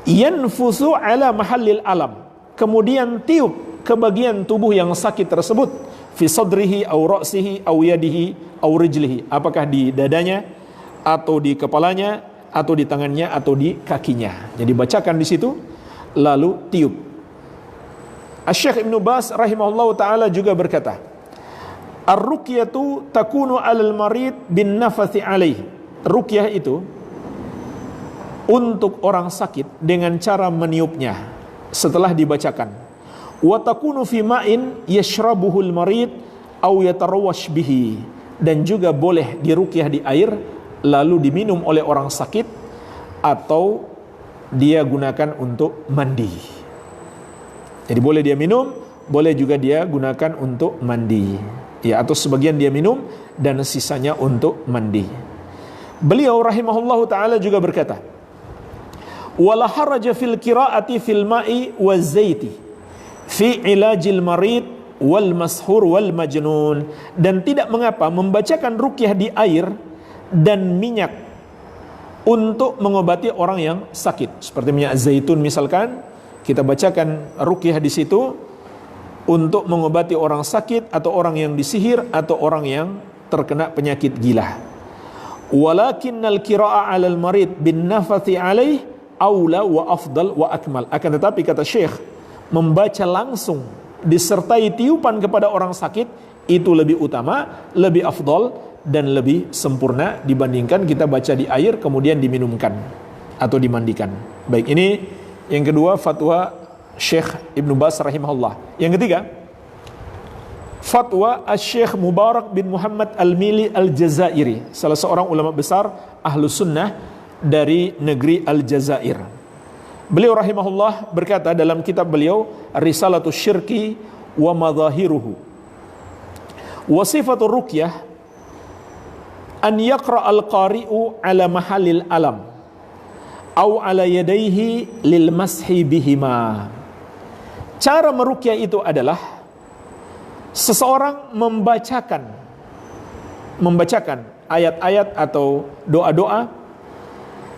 Yanfusu ala mahallil alam, kemudian tiup ke bagian tubuh yang sakit tersebut, fi sadrihi aw ra'sihi aw yadihi aw rijlihi, apakah di dadanya atau di kepalanya atau di tangannya atau di kakinya. Jadi bacakan di situ lalu tiup. Asy-Syaikh Ibnu Baz rahimahullahu taala juga berkata, "Ar-ruqyatu takunu 'alal marid bin nafathi 'alaihi." Ruqyah itu untuk orang sakit dengan cara meniupnya setelah dibacakan. Wa takunu fi ma'in yashrabuhul marid aw yatarawwash bihi, dan juga boleh diruqyah di air lalu diminum oleh orang sakit atau dia gunakan untuk mandi. Jadi boleh dia minum, boleh juga dia gunakan untuk mandi. Ya, atau sebagian dia minum dan sisanya untuk mandi. Beliau rahimahullahu taala juga berkata, "Wala haraja fil qiraati fil ma'i waz zaiti fi ilajil marid wal mashur wal majnun." Dan tidak mengapa membacakan ruqyah di air dan minyak untuk mengobati orang yang sakit. Seperti minyak zaitun misalkan, kita bacakan ruqyah di situ untuk mengobati orang sakit atau orang yang disihir atau orang yang terkena penyakit gila. Walakinnal qira'a 'alal marid bin nafathi 'alaih aula wa afdal wa akmal. Akan tetapi kata Syekh, membaca langsung disertai tiupan kepada orang sakit itu lebih utama, lebih afdal dan lebih sempurna dibandingkan kita baca di air kemudian diminumkan atau dimandikan. Baik, ini yang kedua fatwa Syekh Ibnu Baz rahimahullah. Yang ketiga, fatwa Asy-Syaikh Mubarak bin Muhammad Al-Mili Al-Jazairi, salah seorang ulama besar Ahlus Sunnah dari negeri Al-Jazair. Beliau rahimahullah berkata dalam kitab beliau Risalatus Syirki wa Madzahiruhu, wa sifatur ruqyah an yaqra al-qari'u ala mahallil alam au ala yadayhi lil mashi bihima. Cara meruqyah itu adalah seseorang membacakan ayat-ayat atau doa-doa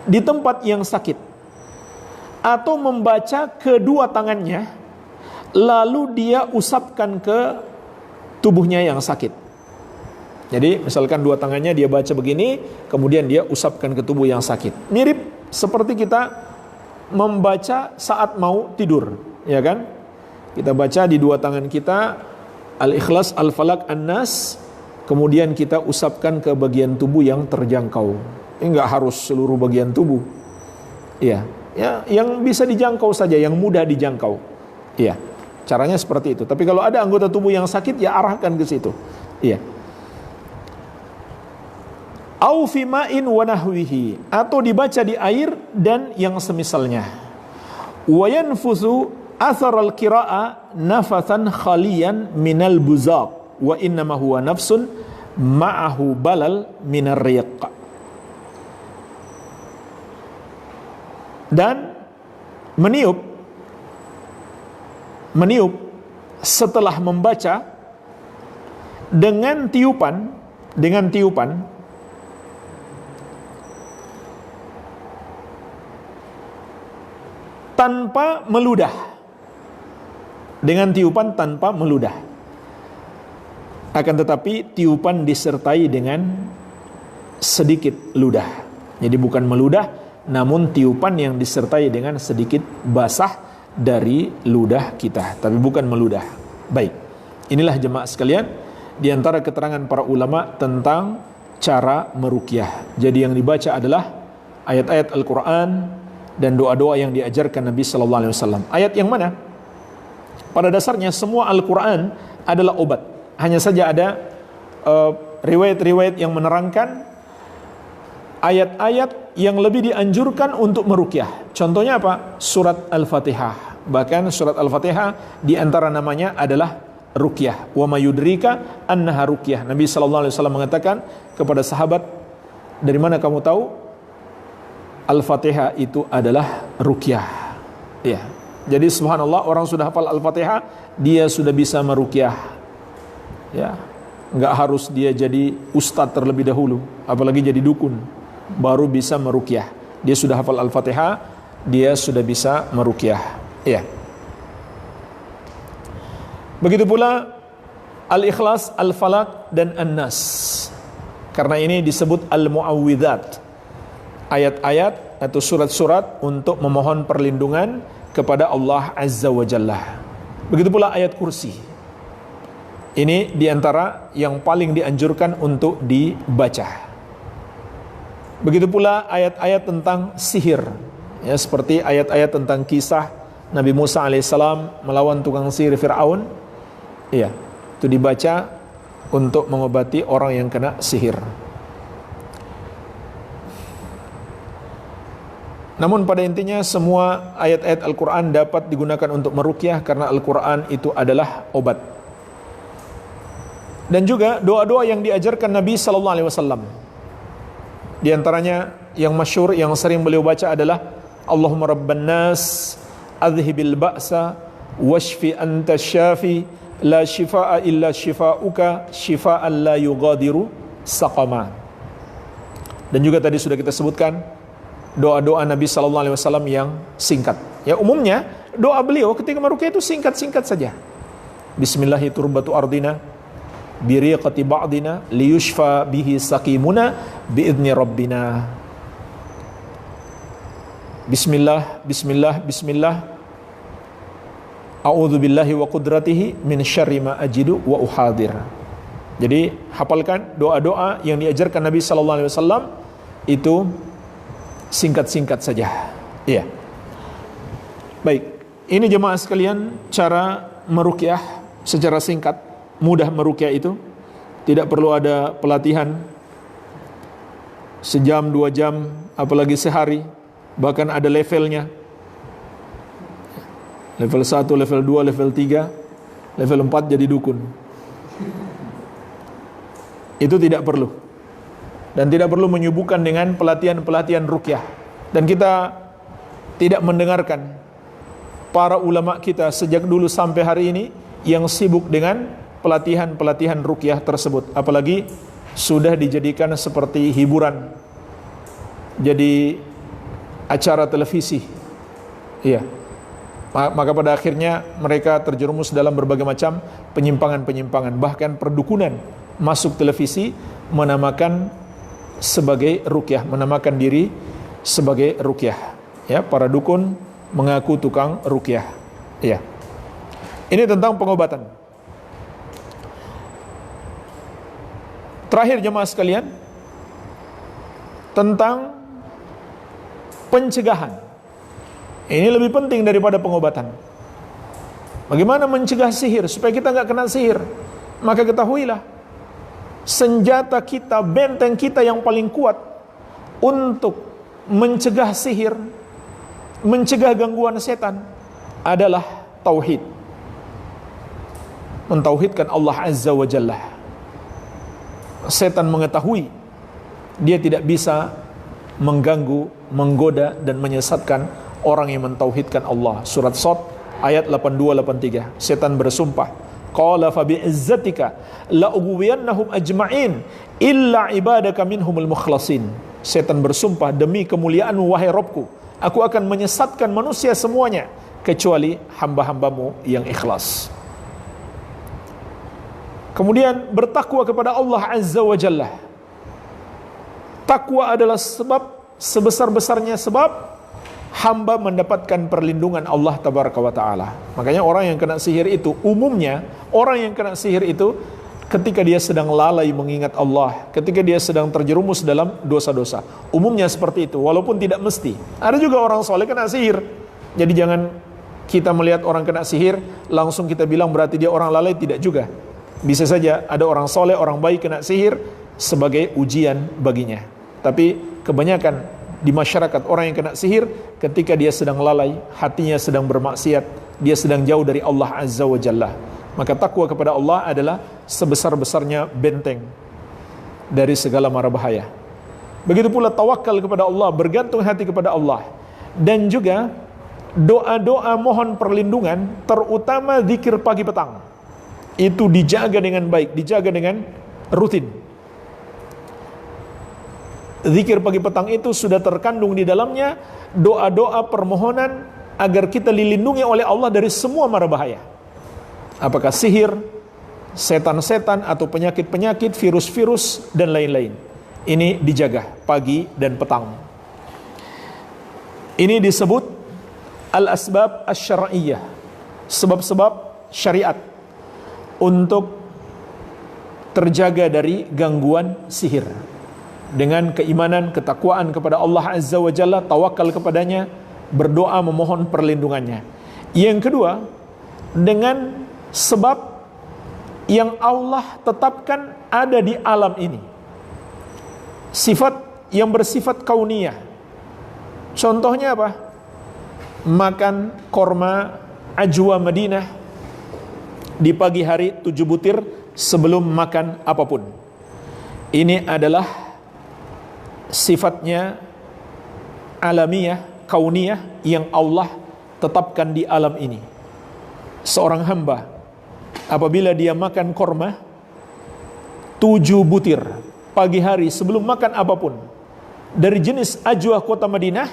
di tempat yang sakit, atau membaca kedua tangannya lalu dia usapkan ke tubuhnya yang sakit. Jadi misalkan dua tangannya dia baca begini, kemudian dia usapkan ke tubuh yang sakit. Mirip seperti kita membaca saat mau tidur, ya kan? Kita baca di dua tangan kita Al-Ikhlas, Al-Falaq, An-Nas, kemudian kita usapkan ke bagian tubuh yang terjangkau. Ini enggak harus seluruh bagian tubuh. Iya, ya, yang bisa dijangkau saja, yang mudah dijangkau. Iya. Caranya seperti itu. Tapi kalau ada anggota tubuh yang sakit, ya arahkan ke situ. Iya. Au fi ma'in wa nahwihi, atau dibaca di air dan yang semisalnya. Wa yanfusu athar al-qira'a nafathan khaliyan minal buzaq wa innama huwa nafsun ma'ahu balal minar riq. Dan meniup setelah membaca dengan tiupan tanpa meludah, dengan tiupan tanpa meludah. Akan tetapi tiupan disertai dengan sedikit ludah. Jadi bukan meludah, namun tiupan yang disertai dengan sedikit basah dari ludah kita, tapi bukan meludah. Baik, inilah jemaah sekalian di antara keterangan para ulama tentang cara meruqyah. Jadi yang dibaca adalah ayat-ayat Al-Quran dan doa-doa yang diajarkan Nabi Sallallahu Alaihi Wasallam. Ayat yang mana? Pada dasarnya semua Al-Quran adalah obat. Hanya saja ada riwayat-riwayat yang menerangkan ayat-ayat yang lebih dianjurkan untuk meruqyah. Contohnya apa? Surat Al-Fatihah. Bahkan surat Al-Fatihah di antara namanya adalah ruqyah. Wa may yudrika annaha ruqyah. Nabi sallallahu alaihi wasallam mengatakan kepada sahabat, "Dari mana kamu tahu Al-Fatihah itu adalah ruqyah?" Ya. Jadi subhanallah, orang sudah hafal Al-Fatihah, dia sudah bisa meruqyah. Ya. Enggak harus dia jadi ustadz terlebih dahulu, apalagi jadi dukun baru bisa meruqyah. Dia sudah hafal Al-Fatihah, dia sudah bisa meruqyah. Ya. Begitu pula Al-Ikhlas, Al-Falaq dan An-Nas. Karena ini disebut Al-Mu'awwidzat. Ayat-ayat atau surat-surat untuk memohon perlindungan kepada Allah Azza wa Jalla. Begitu pula ayat kursi. Ini diantara yang paling dianjurkan untuk dibaca. Begitu pula ayat-ayat tentang sihir, ya, seperti ayat-ayat tentang kisah Nabi Musa alaihissalam melawan tukang sihir Fir'aun. Iya, itu dibaca untuk mengobati orang yang kena sihir. Namun pada intinya semua ayat-ayat Al-Quran dapat digunakan untuk meruqyah karena Al-Quran itu adalah obat. Dan juga doa-doa yang diajarkan Nabi Sallallahu Alaihi Wasallam. Di antaranya yang masyhur yang sering beliau baca adalah Allahumma rabban nas adhibil ba'sa washfi anta syafi la shifaa illa shifauka shifaan la yughadiru saqama. Dan juga tadi sudah kita sebutkan doa-doa Nabi Sallallahu Alaihi Wasallam yang singkat. Ya, umumnya doa beliau ketika meruqyah itu singkat-singkat saja. Bismillahi turbatu ardina biriqati ba'dina liyushfa bihi saqimuna biidni rabbina. Bismillah, bismillah, bismillah. A'udzu billahi wa qudratihi min syarri ma ajidu wa uhadir. Jadi hafalkan doa-doa yang diajarkan Nabi Sallallahu Alaihi Wasallam itu singkat-singkat saja. Iya. Baik, ini jemaah sekalian cara meruqyah secara singkat, mudah meruqyah itu. Tidak perlu ada pelatihan sejam, 2 jam, apalagi sehari. Bahkan ada levelnya. Level 1, level 2, level 3, level 4 jadi dukun. Itu tidak perlu. Dan tidak perlu menyibukkan dengan pelatihan-pelatihan ruqyah. Dan kita tidak mendengarkan para ulama kita sejak dulu sampai hari ini yang sibuk dengan pelatihan-pelatihan ruqyah tersebut. Apalagi sudah dijadikan seperti hiburan, jadi acara televisi. Iya. Maka pada akhirnya mereka terjerumus dalam berbagai macam penyimpangan-penyimpangan. Bahkan perdukunan masuk televisi menamakan sebagai ruqyah, menamakan diri sebagai ruqyah. Ya, para dukun mengaku tukang ruqyah. Ya. Ini tentang pengobatan. Terakhir jemaah sekalian, tentang pencegahan. Ini lebih penting daripada pengobatan. Bagaimana mencegah sihir supaya kita nggak kena sihir? Maka ketahuilah, senjata kita, benteng kita yang paling kuat untuk mencegah sihir, mencegah gangguan setan adalah tauhid. Mentauhidkan Allah Azza wa Jalla. Setan mengetahui dia tidak bisa mengganggu, menggoda dan menyesatkan orang yang mentauhidkan Allah. Surat Shad ayat 82-83. Setan bersumpah, qala fa bi'izzatika la ughwiyannahum ajma'in illa ibadaka minhumul mukhlasin. Setan bersumpah, demi kemuliaanmu wahai Rabbku, aku akan menyesatkan manusia semuanya kecuali hamba-hambamu yang ikhlas. Kemudian bertakwa kepada Allah Azza wa Jalla. Takwa adalah sebab sebesar-besarnya sebab hamba mendapatkan perlindungan Allah tabaraka wa ta'ala. Makanya orang yang kena sihir itu, umumnya orang yang kena sihir itu ketika dia sedang lalai mengingat Allah, ketika dia sedang terjerumus dalam dosa-dosa. Umumnya seperti itu, walaupun tidak mesti. Ada juga orang soleh kena sihir. Jadi jangan kita melihat orang kena sihir langsung kita bilang berarti dia orang lalai, tidak juga. Bisa saja ada orang soleh, orang baik kena sihir sebagai ujian baginya. Tapi kebanyakan di masyarakat orang yang kena sihir ketika dia sedang lalai, hatinya sedang bermaksiat, dia sedang jauh dari Allah Azza wa Jalla. Maka takwa kepada Allah adalah sebesar-besarnya benteng dari segala mara bahaya. Begitu pula tawakal kepada Allah, bergantung hati kepada Allah. Dan juga doa-doa mohon perlindungan, terutama zikir pagi petang, itu dijaga dengan baik, dijaga dengan rutin. Zikir pagi petang itu sudah terkandung di dalamnya doa-doa permohonan agar kita dilindungi oleh Allah dari semua mara bahaya. Apakah sihir, setan-setan, atau penyakit-penyakit, virus-virus, dan lain-lain. Ini dijaga pagi dan petang. Ini disebut al-asbab asy-syar'iyyah, sebab-sebab syariat untuk terjaga dari gangguan sihir. Dengan keimanan, ketakwaan kepada Allah Azza wa Jalla, tawakal kepadanya, berdoa memohon perlindungannya. Yang kedua, dengan sebab yang Allah tetapkan ada di alam ini, sifat yang bersifat kauniyah. Contohnya apa? Makan korma ajwa Madinah di pagi hari 7 butir sebelum makan apapun. Ini adalah sifatnya alamiah, kauniyah, yang Allah tetapkan di alam ini. Seorang hamba apabila dia makan korma 7 butir pagi hari sebelum makan apapun dari jenis ajwa kota Madinah,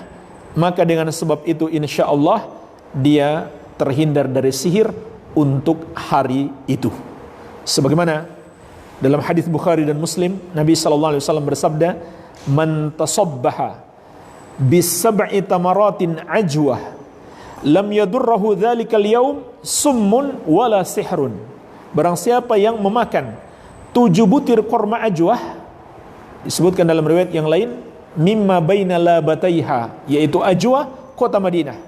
maka dengan sebab itu insya Allah dia terhindar dari sihir untuk hari itu. Sebagaimana dalam hadis Bukhari dan Muslim, Nabi SAW bersabda, man tasabbaha bisab'i tamaratin ajwah lam yadurrahu dhalikal yawm summun wala sihrun. Barang siapa yang memakan 7 butir korma ajwah, disebutkan dalam riwayat yang lain, mimma baina labataiha, yaitu ajwah kota Madinah,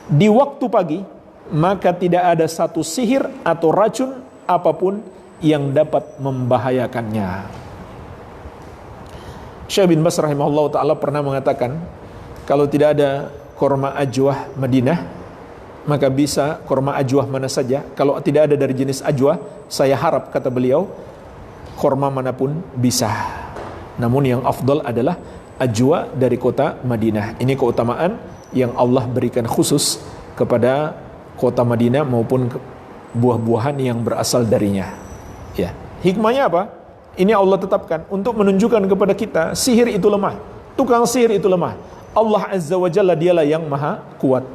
di waktu pagi, maka tidak ada satu sihir atau racun apapun yang dapat membahayakannya. Syekh bin Baz rahimahullah ta'ala pernah mengatakan, kalau tidak ada korma ajwah Madinah, maka bisa korma ajwah mana saja. Kalau tidak ada dari jenis ajwah, saya harap, kata beliau, korma manapun bisa. Namun yang afdal adalah ajwa dari kota Madinah. Ini keutamaan yang Allah berikan khusus kepada kota Madinah maupun buah-buahan yang berasal darinya. Ya, hikmahnya apa? Ini Allah tetapkan untuk menunjukkan kepada kita sihir itu lemah, tukang sihir itu lemah. Allah Azza wa Jalla dialah yang maha kuat.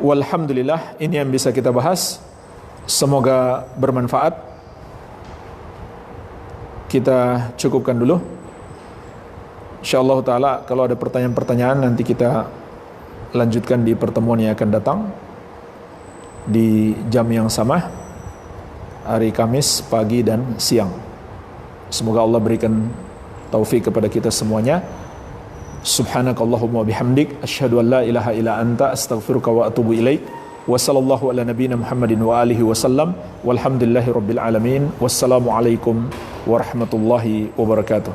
Walhamdulillah, ini yang bisa kita bahas. Semoga bermanfaat. Kita cukupkan dulu. InsyaAllah ta'ala kalau ada pertanyaan-pertanyaan nanti kita lanjutkan di pertemuan yang akan datang di jam yang sama, hari Kamis pagi dan siang. Semoga Allah berikan taufik kepada kita semuanya. Subhanakallahumma bihamdik, asyhadu an la ilaha illa anta, astaghfiruka wa atubu ilaik. Wa sallallahu ala nabiyyina Muhammadin wa alihi wasallam. Walhamdulillahi rabbil alamin. Wassalamu alaikum warahmatullahi wabarakatuh.